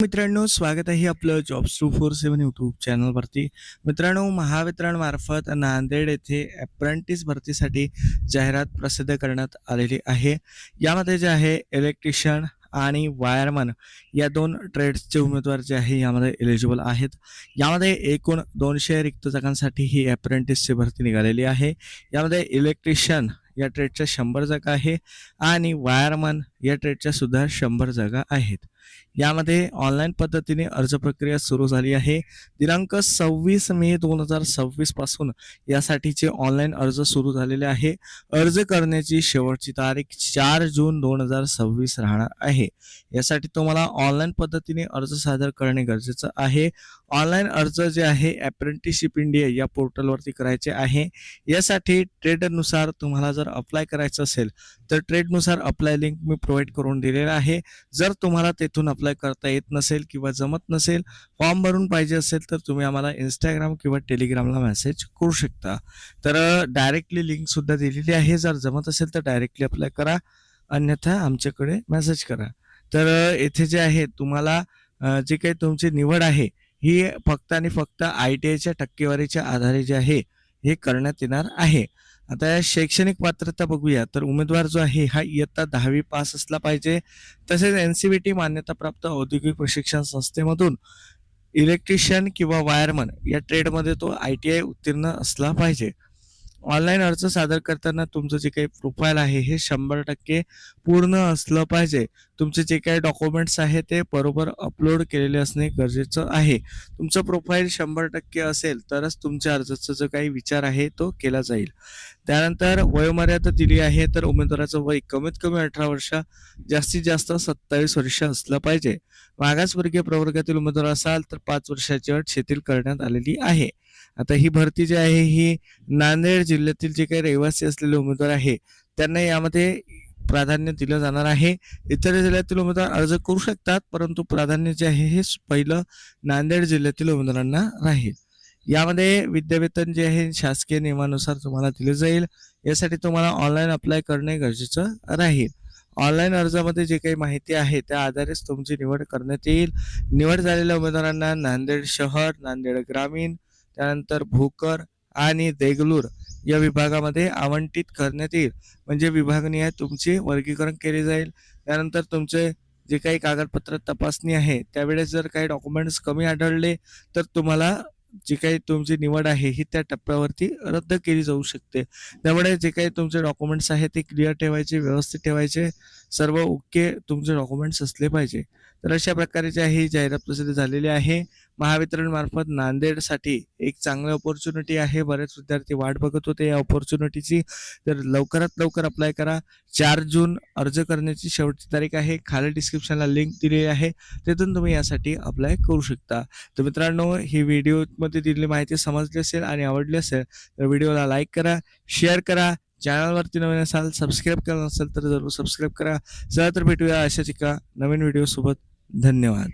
मित्रांनो, स्वागत आहे आपलं जॉब्स 247 यूट्यूब चॅनलवरती. मित्रांनो, महावितरण मार्फत नांदेड येथे अप्रेंटिस भरतीसाठी जाहिरात प्रसिद्ध करण्यात आलेली आहे. यामध्ये जे आहे इलेक्ट्रिशियन आणि वायरमन या 2 ट्रेड्सचे उमेदवार जे आहे यामध्ये एलिजिबल आहेत. यामध्ये एकूण 200 रिक्त जागांसाठी ही अप्रेंटिसची भरती निघालेली आहे. यामध्ये इलेक्ट्रिशियन या ट्रेडच्या 100 जागा आहे आणि वायरमन या ट्रेडच्या सुद्धा 100 जागा आहेत. यामध्ये ऑनलाईन पद्धतीने अर्ज प्रक्रिया सुरू झाली आहे. दिनांक 26 मे 2026 पासून यासाठीचे ऑनलाईन अर्ज सुरू झालेले आहे. अर्ज करण्याची शेवटची तारीख 4 जून 2026 राहणार आहे. यासाठी तुम्हाला ऑनलाईन पद्धतीने अर्ज सादर करणे गरजेचं आहे. ऑनलाईन अर्ज जे आहे अप्रेंटिसशिप इंडिया या पोर्टलवरती करायचे आहे. यासाठी ट्रेडनुसार तुम्हाला जर अप्लाय करायचं असेल तर ट्रेडनुसार अप्लाय लिंक मी प्रोव्हाइड करून दिलेला आहे. जर तुम्हाला तेथून अप्लाय करता येत नसेल किंवा जमत नसेल, फॉर्म भरून पाहिजे असेल तर तुम्ही आम्हाला इंस्टाग्राम किंवा टेलिग्रामला मेसेज करू शकता. तर डायरेक्टली लिंक सुद्धा दिलेली आहे. जर जमत असेल तर डायरेक्टली अप्लाय करा, अन्यथा आमच्याकडे मेसेज करा. तर येथे जे आहे तुम्हाला जे काही तुमची निवड आहे ही फक्त आणि फक्त ITIच्या टक्केवारीच्या आधारे जे आहे हे करण्यात येणार आहे. आता शैक्षणिक पात्रता बघूया तर उमेदवार जो आहे हा इयत्ता 10वी पास असला पाहिजे. तसेच NCVT मान्यताप्राप्त औद्योगिक प्रशिक्षण संस्थेमधून इलेक्ट्रिशियन किंवा वायरमन या ट्रेडमध्ये तो ITI उत्तीर्ण असला पाहिजे. ऑनलाईन अर्ज सादर करताना तुमचं जे काही प्रोफाईल आहे हे 100% पूर्ण असलं पाहिजे. तुमचे जे काही डॉक्युमेंट्स आहे ते बरोबर अपलोड केलेले असणे गरजेचं आहे. तुमचं प्रोफाईल 100% असेल तरच तुमच्या अर्जाचा जो काही विचार आहे तो केला जाईल. त्यानंतर वयोमर्यादा दिली आहे तर उमेदवाराचं वय कमीत कमी 18 वर्ष, जास्तीत जास्त 27 वर्ष असलं पाहिजे. मागासवर्गीय प्रवर्गातील उमेदवार असाल तर 5 वर्षाची अट शिथिल करण्यात आलेली आहे. आता ही भरती जी आहे ही नांदेड जिल्ह्यातील जे काही रहिवासी असलेले उमेदवार आहे त्यांना यामध्ये प्राधान्य दिलं जाणार आहे. इतर जिल्ह्यातील उमेदवार अर्ज करू शकतात, परंतु प्राधान्य जे आहे हे पहिलं नांदेड जिल्ह्यातील उमेदवारांना राहील. यामध्ये विद्यावेतन जे आहे शासकीय नियमानुसार तुम्हाला दिले जाईल. यासाठी तुम्हाला ऑनलाईन अप्लाय करणे गरजेचं राहील. ऑनलाईन अर्जामध्ये जे काही माहिती आहे त्या आधारेच तुमची निवड करण्यात येईल. निवड झालेल्या उमेदवारांना नांदेड शहर, नांदेड ग्रामीण, त्यानंतर भोकर आणि देगलूर या विभागामध्ये आवंटित करण्यात येईल. म्हणजे विभागनिहाय तुमचे वर्गीकरण केले जाईल. त्यानंतर तुमचे जे काही कागदपत्र तपासणी आहे त्यावेळेस जर काही डॉक्युमेंट्स कमी आढळले तर तुम्हाला जी काही तुमची निवड आहे ही त्या टप्प्यावरती रद्द केली जाऊ शकते. त्यामुळे जे काही तुमचे डॉक्युमेंट्स आहेत ते क्लिअर ठेवायचे, व्यवस्थित ठेवायचे, सर्व ओके तुमचे डॉक्युमेंट्स असले पाहिजे. तर अशा प्रकारे जी आहे ही जाहिरात प्रसिद्ध झालेली आहे. महावितरण मार्फत नांदेडसाठी एक चांगली अपॉर्च्युनिटी आहे. बरेच विद्यार्थी वाट बघत होते या अपॉर्च्युनिटीची. तर लवकरात लवकर अप्लाय करा. 4 जून अर्ज करण्याची शेवटची तारीख आहे. खाली डिस्क्रिप्शनला लिंक दिलेली आहे, तिथून तुम्ही यासाठी अप्लाय करू शकता. तर मित्रांनो, ही व्हिडिओमध्ये दिलेली माहिती समजली असेल आणि आवडली असेल तर व्हिडिओला लाईक करा, शेअर करा. चॅनलवरती नवीन असाल, सबस्क्राईब केलं नसेल तर जरूर सबस्क्राईब करा. चला तर भेटूया अशाच एका नवीन व्हिडिओसोबत. धन्यवाद.